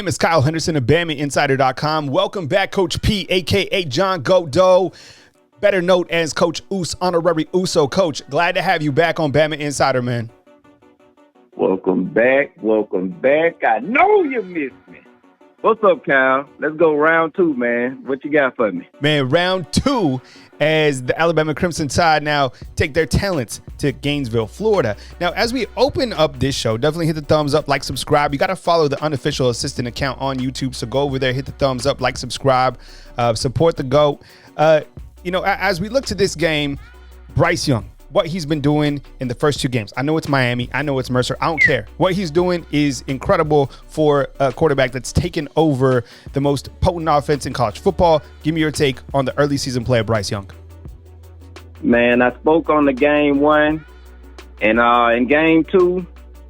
My name is Kyle Henderson of BamaInsider.com. Welcome back, Coach P, a.k.a. John Godo, better known as Coach Oos, honorary Uso. Coach, glad to have you back on Bama Insider, man. Welcome back. I know you missed me. What's up, Kyle? Let's go round two, man. What you got for me? Man, round two as the Alabama Crimson Tide now take their talents to Gainesville, Florida. Now, as we open up this show, definitely hit the thumbs up, like, subscribe. You got to follow the Unofficial Assistant account on YouTube. So go over there, hit the thumbs up, like, subscribe, support the GOAT. As we look to this game, Bryce Young, what he's been doing in the first two games. I know it's Miami. I know it's Mercer. I don't care. What he's doing is incredible for a quarterback that's taken over the most potent offense in college football. Give me your take on the early season player, Bryce Young. Man, I spoke on the game one, and in game two,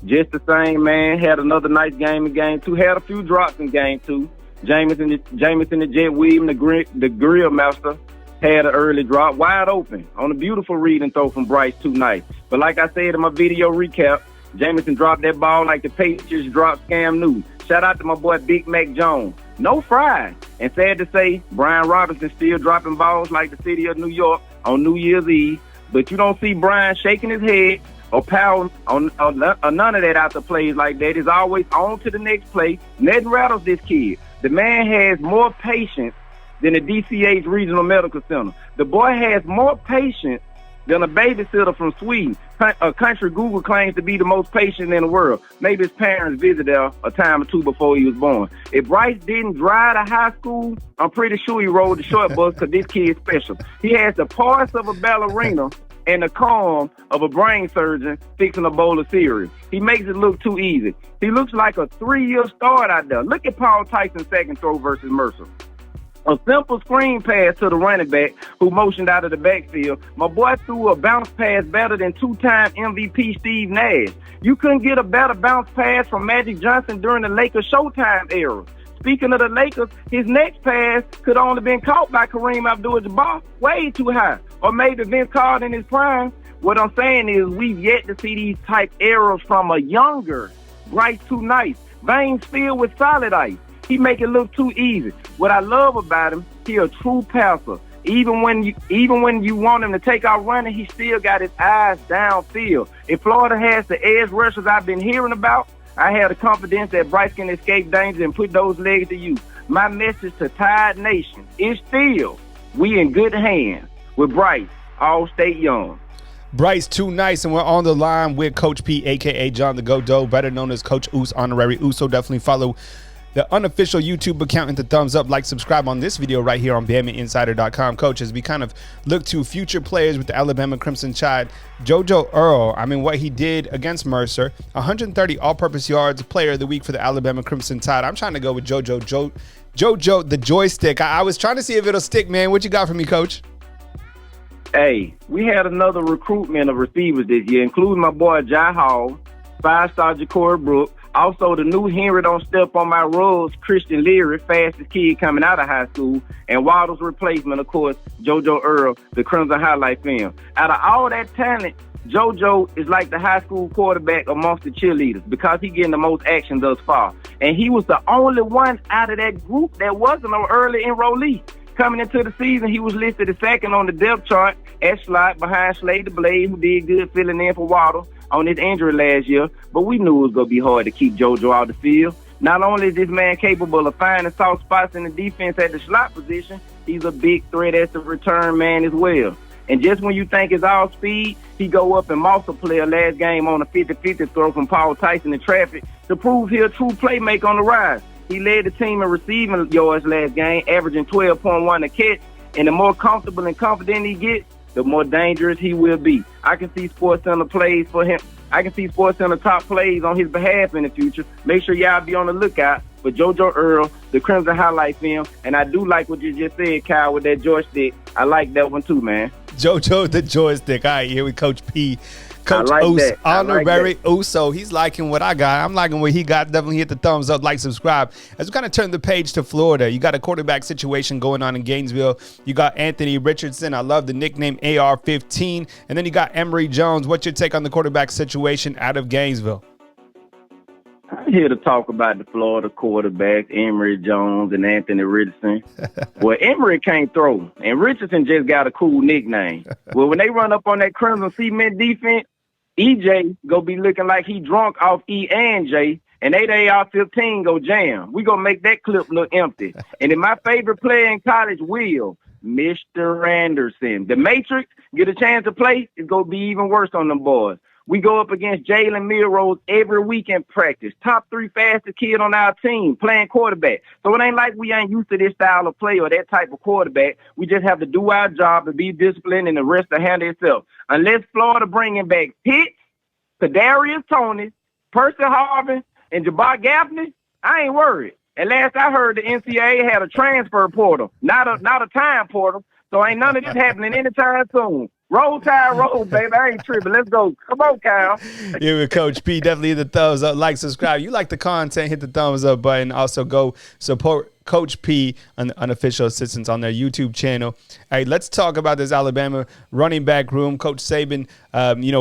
just the same, man. Had another nice game in game two. Had a few drops in game two. Jameson the Jet Williams, the grill master, had an early drop, wide open, on a beautiful read and throw from Bryce, too nice. But like I said in my video recap, Jameson dropped that ball like the Patriots dropped Cam Newton. Shout out to my boy Big Mac Jones. No fry. And sad to say, Brian Robinson still dropping balls like the city of New York on New Year's Eve. But you don't see Brian shaking his head or pounding on none of that out the plays like that. He's always on to the next play. Nothing rattles this kid. The man has more patience than the DCH Regional Medical Center. The boy has more patience than a babysitter from Sweden. A country Google claims to be the most patient in the world. Maybe his parents visited there a time or two before he was born. If Bryce didn't drive to high school, I'm pretty sure he rode the short bus because this kid's special. He has the parts of a ballerina and the calm of a brain surgeon fixing a bowl of cereal. He makes it look too easy. He looks like a 3-year start out there. Look at Paul Tyson's second throw versus Mercer. A simple screen pass to the running back who motioned out of the backfield. My boy threw a bounce pass better than two-time MVP Steve Nash. You couldn't get a better bounce pass from Magic Johnson during the Lakers Showtime era. Speaking of the Lakers, his next pass could only been caught by Kareem Abdul-Jabbar, way too high. Or maybe Vince Carter in his prime. What I'm saying is we've yet to see these type errors from a younger Bryce Too Nice. Veins filled with solid ice. He make it look too easy. What I love about him, he a true passer. Even when you want him to take out running, he still got his eyes downfield. If Florida has the edge rushers I've been hearing about, I have the confidence that Bryce can escape danger and put those legs to use. My message to Tide Nation is still, we in good hands with Bryce, all state young. Bryce Too Nice, and we're on the line with Coach P, a.k.a. John the Godo, better known as Coach Oos, honorary Uso. Definitely follow the Unofficial YouTube account and the thumbs up, like, subscribe on this video right here on BamaInsider.com. Coach, as we kind of look to future players with the Alabama Crimson Tide, JoJo Earle, what he did against Mercer, 130 all-purpose yards, player of the week for the Alabama Crimson Tide. I'm trying to go with JoJo the joystick. I was trying to see if it'll stick, man. What you got for me, Coach? Hey, we had another recruitment of receivers this year, including my boy Jai Hall, 5-star Ja'Cory Brooks. Also, the new Henry Don't Step on My Rugs, Christian Leary, fastest kid coming out of high school, and Waddle's replacement, of course, JoJo Earle, the Crimson Highlight film. Out of all that talent, JoJo is like the high school quarterback amongst the cheerleaders because he's getting the most action thus far. And he was the only one out of that group that wasn't an early enrollee. Coming into the season, he was listed as second on the depth chart at slot behind Slade the Blade, who did good filling in for Waddle on his injury last year, but we knew it was going to be hard to keep JoJo out of the field. Not only is this man capable of finding soft spots in the defense at the slot position, he's a big threat as the return man as well. And just when you think it's all speed, he go up and multiply last game on a 50-50 throw from Paul Tyson in traffic to prove he's a true playmaker on the rise. He led the team in receiving yards last game, averaging 12.1 a catch, and the more comfortable and confident he gets, the more dangerous he will be. I can see SportsCenter plays for him. I can see SportsCenter top plays on his behalf in the future. Make sure y'all be on the lookout for JoJo Earle, the Crimson Highlight film. And I do like what you just said, Kyle, with that joystick. I like that one too, man. JoJo the joystick. All right, here with Coach P. Coach like Oos, that. honorary Uso. He's liking what I got. I'm liking what he got. Definitely hit the thumbs up, like, subscribe. As we kind of turn the page to Florida, you got a quarterback situation going on in Gainesville. You got Anthony Richardson. I love the nickname AR-15. And then you got Emory Jones. What's your take on the quarterback situation out of Gainesville? I'm here to talk about the Florida quarterbacks, Emory Jones and Anthony Richardson. Well, Emory can't throw, and Richardson just got a cool nickname. Well, when they run up on that Crimson Cement defense, EJ go be looking like he drunk off E and J, and they all 15 go jam. We gonna make that clip look empty. And then my favorite player in college, Will, Mr. Anderson. The Matrix get a chance to play, it's gonna be even worse on them boys. We go up against Jalen Milrose every week in practice. Top 3 fastest kid on our team playing quarterback. So it ain't like we ain't used to this style of play or that type of quarterback. We just have to do our job and be disciplined, and the rest will handle itself. Unless Florida bringing back Pitts, Kadarius Toney, Percy Harvin, and Jabbar Gaffney, I ain't worried. And last I heard, the NCAA had a transfer portal, not a time portal. So ain't none of this happening anytime soon. Roll Tide, roll, baby. I ain't tripping. Let's go. Come on, Kyle. Here with Coach P. Definitely hit the thumbs up, like, subscribe. You like the content, hit the thumbs up button. Also, go support Coach P on the Unofficial Assistants on their YouTube channel. All right, let's talk about this Alabama running back room. Coach Saban,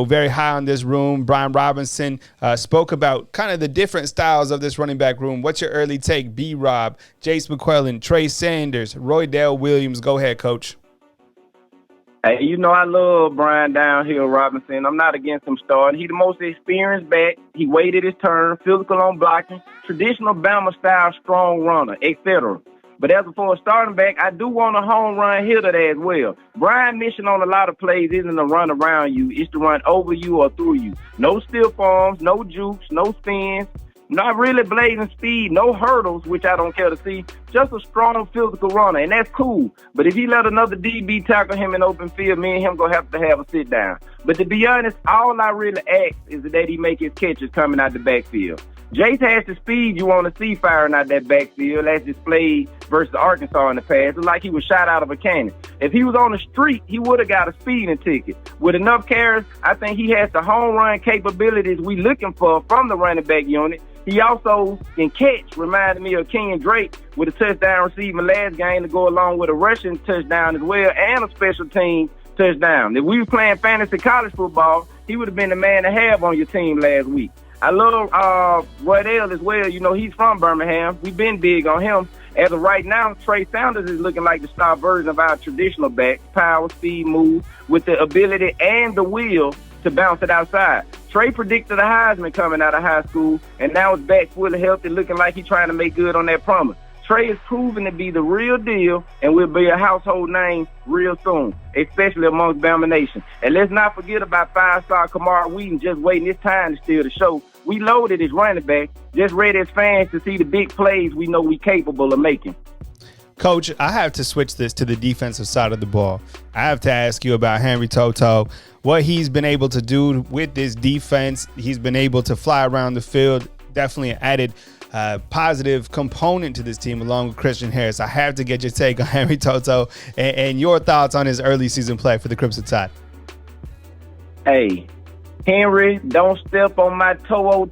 very high on this room. Brian Robinson spoke about kind of the different styles of this running back room. What's your early take? B-Rob, Jace McClellan, Trey Sanders, Roydell Williams. Go ahead, Coach. Hey, I love Brian Downhill Robinson. I'm not against him starting. He's the most experienced back. He waited his turn, physical on blocking, traditional Bama-style strong runner, etc. But as for a starting back, I do want a home run hitter as well. Brian's mission on a lot of plays isn't to run around you. It's to run over you or through you. No stiff arms, no jukes, no spins. Not really blazing speed, no hurdles, which I don't care to see. Just a strong physical runner, and that's cool. But if he let another DB tackle him in open field, me and him going to have a sit down. But to be honest, all I really ask is that he make his catches coming out the backfield. Jace has the speed you want to see firing out that backfield, as displayed versus Arkansas in the past. It's like he was shot out of a cannon. If he was on the street, he would have got a speeding ticket. With enough carries, I think he has the home run capabilities we looking for from the running back unit. He also can catch, reminded me of Kenyon Drake with a touchdown receiving last game to go along with a rushing touchdown as well and a special team touchdown. If we were playing fantasy college football, he would have been the man to have on your team last week. I love Roydell as well. He's from Birmingham. We've been big on him. As of right now, Trey Sanders is looking like the star version of our traditional back. Power, speed, move, with the ability and the will to bounce it outside. Trey predicted a Heisman coming out of high school, and now he's back fully healthy, looking like he's trying to make good on that promise. Trey is proven to be the real deal and will be a household name real soon, especially amongst Bama Nation. And let's not forget about 5-star Kamar Wheaton just waiting his time to steal the show. We loaded his running back, just ready as fans to see the big plays we know we capable of making. Coach, I have to switch this to the defensive side of the ball. I have to ask you about Henry Toto, what he's been able to do with this defense. He's been able to fly around the field, definitely an added positive component to this team along with Christian Harris. I have to get your take on Henry Toto and your thoughts on his early season play for the Crimson Tide. Hey, Henry, don't step on my toe.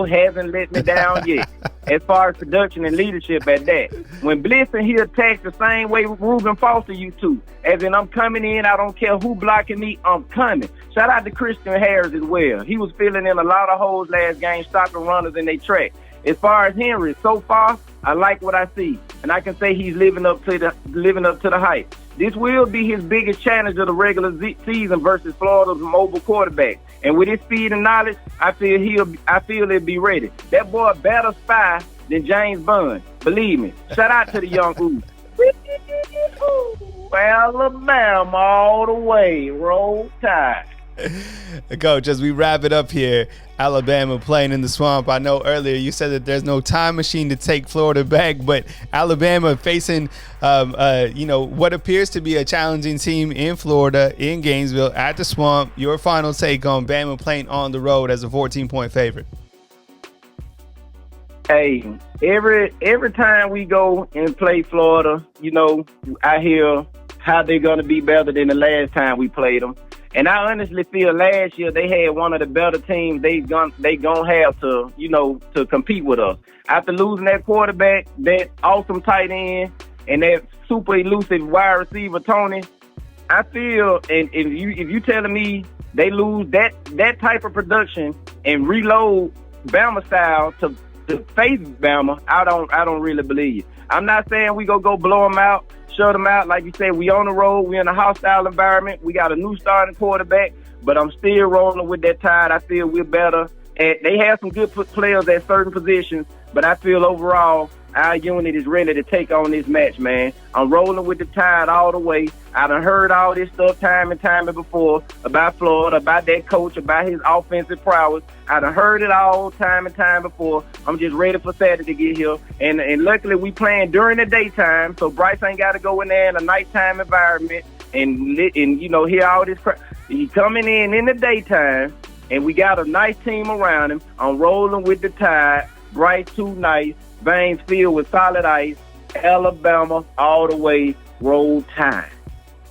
Hasn't let me down yet. As far as production and leadership at that. When blitzing, he attacks the same way Reuben Foster used to. As in, I'm coming in, I don't care who blocking me, I'm coming. Shout out to Christian Harris as well. He was filling in a lot of holes last game, stopping runners in their track. As far as Henry, so far, I like what I see. And I can say he's living up to the hype. This will be his biggest challenge of the regular season versus Florida's mobile quarterback. And with his speed and knowledge, I feel he'll be ready. That boy better spy than James Bond. Believe me. Shout out to the young Ooh. Alabama all the way. Roll Tide. Coach, as we wrap it up here, Alabama playing in the swamp. I know earlier you said that there's no time machine to take Florida back, but Alabama facing, what appears to be a challenging team in Florida, in Gainesville, at the swamp. Your final take on Bama playing on the road as a 14-point favorite? Hey, every time we go and play Florida, I hear how they're going to be better than the last time we played them. And I honestly feel last year they had one of the better teams they gonna have to compete with us. After losing that quarterback, that awesome tight end, and that super elusive wide receiver Tony, I feel, and if you telling me they lose that type of production and reload Bama style to face Bama, I don't really believe it. I'm not saying we go blow them out, shut them out. Like you said, we on the road, we in a hostile environment, we got a new starting quarterback, but I'm still rolling with that Tide. I feel we're better. And they have some good players at certain positions, but I feel overall our unit is ready to take on this match, man. I'm rolling with the Tide all the way. I done heard all this stuff time and time before about Florida, about that coach, about his offensive prowess. I done heard it all time and time before. I'm just ready for Saturday to get here. And luckily we playing during the daytime, so Bryce ain't got to go in there in a nighttime environment and hear all this crap. He coming in the daytime, and we got a nice team around him. I'm rolling with the Tide. Bryce too nice. Veins filled with solid ice. Alabama all the way. Roll Tide.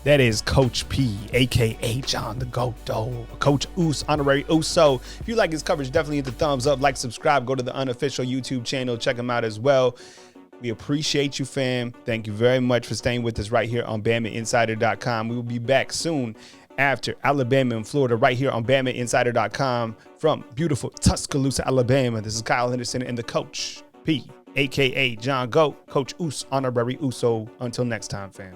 That is Coach P, a.k.a. John the Goat Dog. Coach Oos, honorary Uso. If you like his coverage, definitely hit the thumbs up, like, subscribe, go to the Unofficial YouTube channel, check him out as well. We appreciate you, fam. Thank you very much for staying with us right here on BamaInsider.com. We will be back soon after Alabama and Florida right here on BamaInsider.com from beautiful Tuscaloosa, Alabama. This is Kyle Henderson and the Coach P, a.k.a. John Goat, Coach Oos, honorary Uso. Until next time, fam.